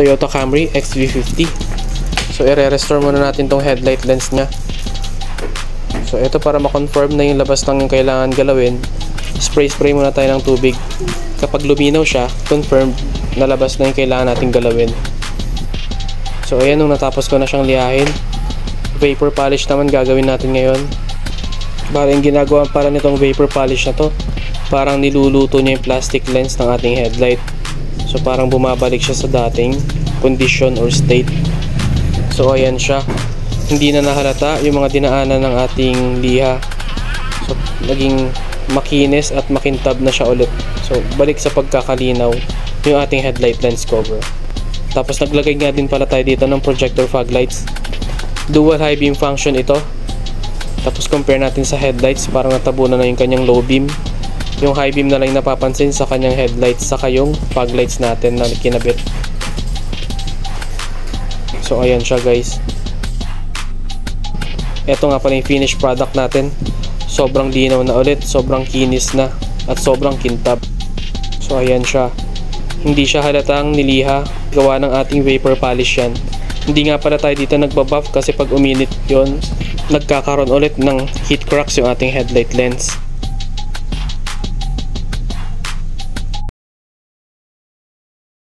Toyota Camry XV50. So i-restore muna natin tong headlight lens nya. So ito, para ma-confirm na yung labas ng kailangan galawin, spray muna tayo ng tubig. Kapag luminaw siya, confirmed na labas na yung kailangan natin galawin. So ayan, nung natapos ko na siyang lihahin, vapor polish naman gagawin natin ngayon. Bali, yung ginagawa para nitong vapor polish na to, parang niluluto niya yung plastic lens ng ating headlight. So parang bumabalik siya sa dating condition or state. So ayan siya, hindi na nahalata yung mga dinaanan ng ating liha. So naging makinis at makintab na siya ulit. So balik sa pagkakalinaw yung ating headlight lens cover. Tapos naglagay nga din pala tayo dito ng projector fog lights. Dual high beam function ito. Tapos compare natin sa headlights, parang natabunan na yung kanyang low beam. Yung high beam na lang napapansin sa kanyang headlights, saka yung fog lights natin na kinabit. So ayan siya guys. Ito nga pala yung finished product natin. Sobrang linaw na ulit, sobrang kinis na, at sobrang kintab. So ayan siya. Hindi siya halatang niliha, gawa ng ating vapor polish yan. Hindi nga pala tayo dito nagbabuff kasi pag uminit yon, nagkakaroon ulit ng heat cracks yung ating headlight lens.